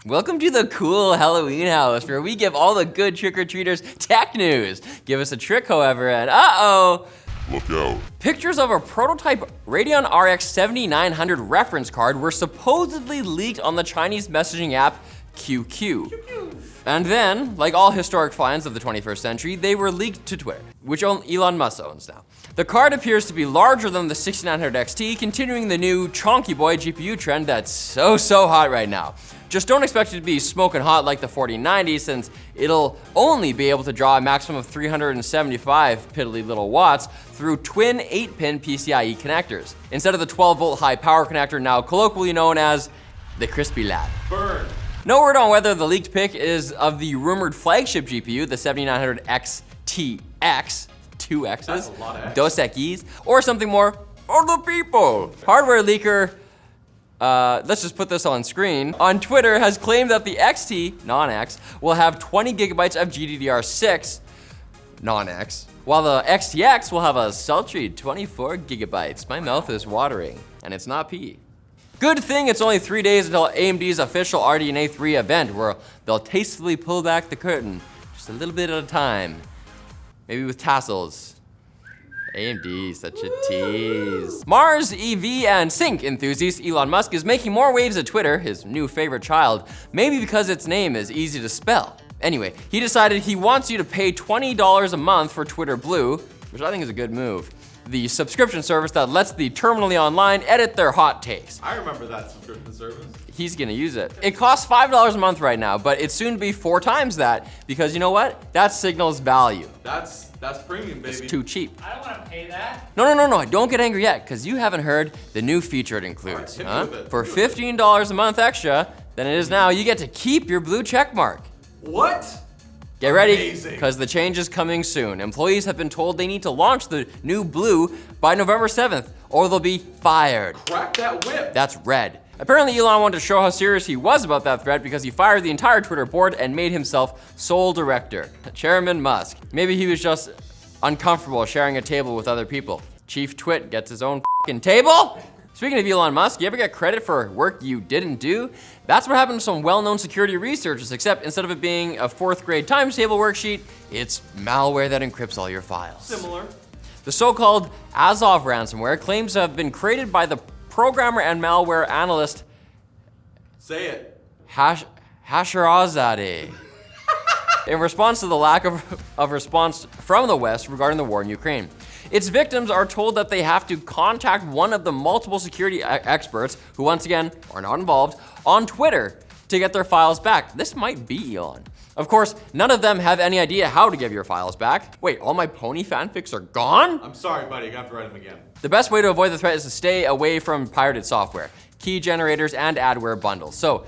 Welcome to the cool Halloween house where we give all the good trick-or-treaters tech news. Give us a trick, however, and uh-oh. Look out. Pictures of a prototype Radeon RX 7900 reference card were supposedly leaked on the Chinese messaging app QQ. And then, like all historic finds of the 21st century, they were leaked to Twitter, which Elon Musk owns now. The card appears to be larger than the 6900 XT, continuing the new chonky boy GPU trend that's so hot right now. Just don't expect it to be smoking hot like the 4090, since it'll only be able to draw a maximum of 375 piddly little watts through twin 8-pin PCIe connectors, instead of the 12-volt high power connector now colloquially known as the Crispy Lad. Burn. No word on whether the leaked pic is of the rumored flagship GPU, the 7900 XTX, 2 X's, That's a lot of X. dos X's, or something more for the people. Hardware leaker, let's just put this on screen, on Twitter has claimed that the XT, non-X, will have 20 gigabytes of GDDR6, non-X, while the XTX will have a sultry 24 gigabytes. My mouth is watering, and it's not pee. Good thing it's only 3 days until AMD's official RDNA 3 event, where they'll tastefully pull back the curtain just a little bit at a time. Maybe with tassels. AMD, such a tease. Mars, EV, and Sync enthusiast Elon Musk is making more waves at Twitter, his new favorite child, maybe because its name is easy to spell. Anyway, he decided he wants you to pay $20 a month for Twitter Blue, which I think is a good move. The subscription service that lets the terminally online edit their hot takes. I remember that subscription service. He's gonna use it. It costs $5 a month right now, but it's soon to be 4 times that, because you know what? That signals value. That's premium, baby. It's too cheap. I don't want to pay that. No, don't get angry yet, because you haven't heard the new feature it includes. All right, hit me with it. For $15 a month extra than it is now, you get to keep your blue check mark. What? Get ready, Amazing. because the change is coming soon. Employees have been told they need to launch the new blue by November 7th, or they'll be fired. Crack that whip. That's red. Apparently Elon wanted to show how serious he was about that threat because he fired the entire Twitter board and made himself sole director. Chairman Musk. Maybe he was just uncomfortable sharing a table with other people. Chief Twit gets his own f***ing table? Speaking of Elon Musk, you ever get credit for work you didn't do? That's what happened to some well-known security researchers, except instead of it being a 4th grade times table worksheet, it's malware that encrypts all your files. Similar. The so-called Azov ransomware claims to have been created by the programmer and malware analyst Say it. Hasharazadeh. In response to the lack of response from the West regarding the war in Ukraine. Its victims are told that they have to contact one of the multiple security experts, who once again are not involved, on Twitter to get their files back. This might be Elon. Of course, none of them have any idea how to give your files back. Wait, all my pony fanfics are gone? I'm sorry, buddy. I have to write them again. The best way to avoid the threat is to stay away from pirated software, key generators, and adware bundles. So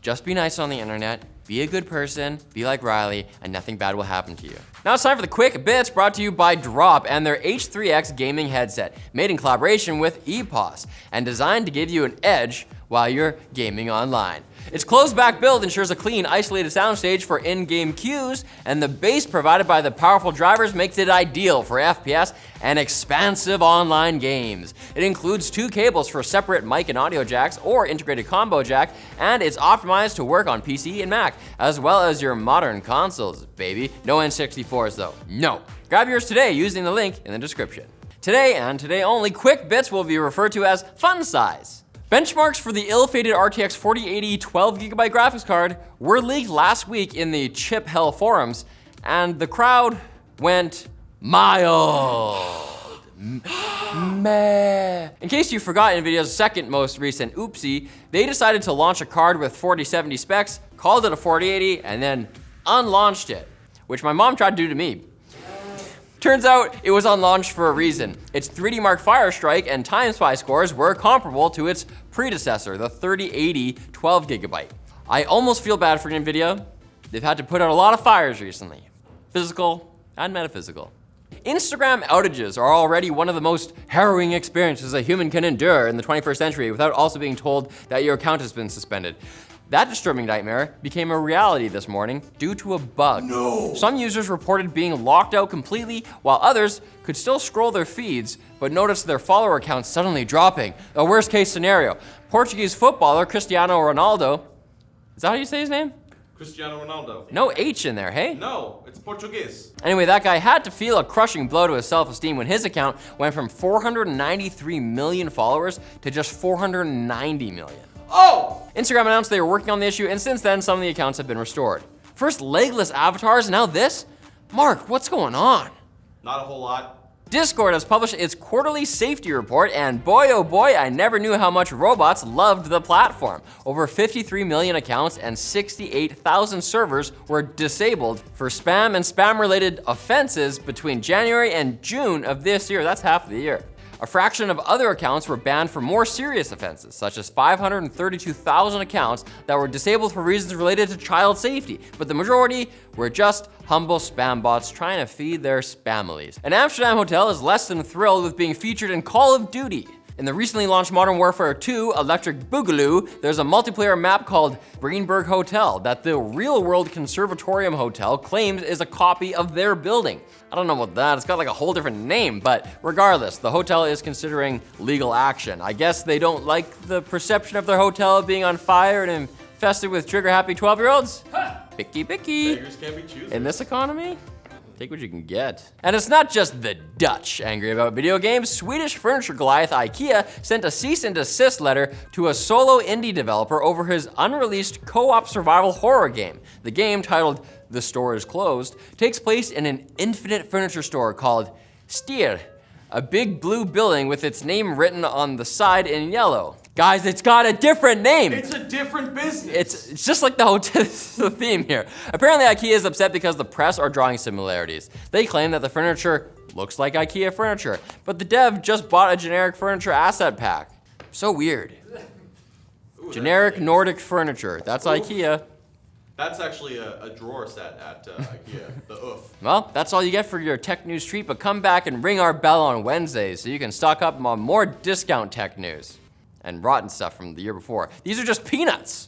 just be nice on the internet, be a good person, be like Riley, and nothing bad will happen to you. Now it's time for the quick bits, brought to you by Drop and their H3X gaming headset, made in collaboration with EPOS and designed to give you an edge while you're gaming online. Its closed back build ensures a clean, isolated soundstage for in-game cues, and the bass provided by the powerful drivers makes it ideal for FPS and expansive online games. It includes 2 cables for separate mic and audio jacks or integrated combo jack, and it's optimized to work on PC and Mac, as well as your modern consoles, baby. No N64s though, no. Grab yours today using the link in the description. Today, and today only, quick bits will be referred to as fun size. Benchmarks for the ill-fated RTX 4080 12GB graphics card were leaked last week in the Chip Hell forums, and the crowd went mild. Meh. In case you forgot NVIDIA's second most recent oopsie, they decided to launch a card with 4070 specs, called it a 4080, and then unlaunched it, which my mom tried to do to me. Turns out it was unlaunched for a reason. Its 3D Mark Firestrike and TimeSpy scores were comparable to its predecessor, the 3080 12GB. I almost feel bad for NVIDIA. They've had to put out a lot of fires recently, physical and metaphysical. Instagram outages are already one of the most harrowing experiences a human can endure in the 21st century without also being told that your account has been suspended. That disturbing nightmare became a reality this morning due to a bug. No. Some users reported being locked out completely, while others could still scroll their feeds, but noticed their follower counts suddenly dropping. A worst case scenario. Portuguese footballer Cristiano Ronaldo Is that how you say his name? Cristiano Ronaldo. No H in there, hey? No, it's Portuguese. Anyway, that guy had to feel a crushing blow to his self-esteem when his account went from 493 million followers to just 490 million. Oh! Instagram announced they were working on the issue, and since then, some of the accounts have been restored. First legless avatars, now this? Mark, what's going on? Not a whole lot. Discord has published its quarterly safety report, and boy oh boy, I never knew how much robots loved the platform. Over 53 million accounts and 68,000 servers were disabled for spam and spam-related offenses between January and June of this year. That's half of the year. A fraction of other accounts were banned for more serious offenses, such as 532,000 accounts that were disabled for reasons related to child safety, but the majority were just humble spam bots trying to feed their spamilies. An Amsterdam hotel is less than thrilled with being featured in Call of Duty. In the recently launched Modern Warfare 2 Electric Boogaloo, there's a multiplayer map called Greenberg Hotel that the real-world Conservatorium Hotel claims is a copy of their building. I don't know about that, it's got like a whole different name, but regardless, the hotel is considering legal action. I guess they don't like the perception of their hotel being on fire and infested with trigger-happy 12-year-olds? Picky, picky. Beggars can't be choosers. In this economy? Take what you can get. And it's not just the Dutch angry about video games. Swedish furniture Goliath Ikea sent a cease and desist letter to a solo indie developer over his unreleased co-op survival horror game. The game, titled The Store is Closed, takes place in an infinite furniture store called Stier, a big blue building with its name written on the side in yellow. Guys, it's got a different name. It's a different business. It's just like the hotel, the theme here. Apparently IKEA is upset because the press are drawing similarities. They claim that the furniture looks like IKEA furniture, but the dev just bought a generic furniture asset pack. So weird. Ooh, Generic that's Nordic furniture, that's Oof. IKEA. That's actually a drawer set at Ikea, the oof. Well, that's all you get for your tech news treat, but come back and ring our bell on Wednesdays so you can stock up on more discount tech news and rotten stuff from the year before. These are just peanuts.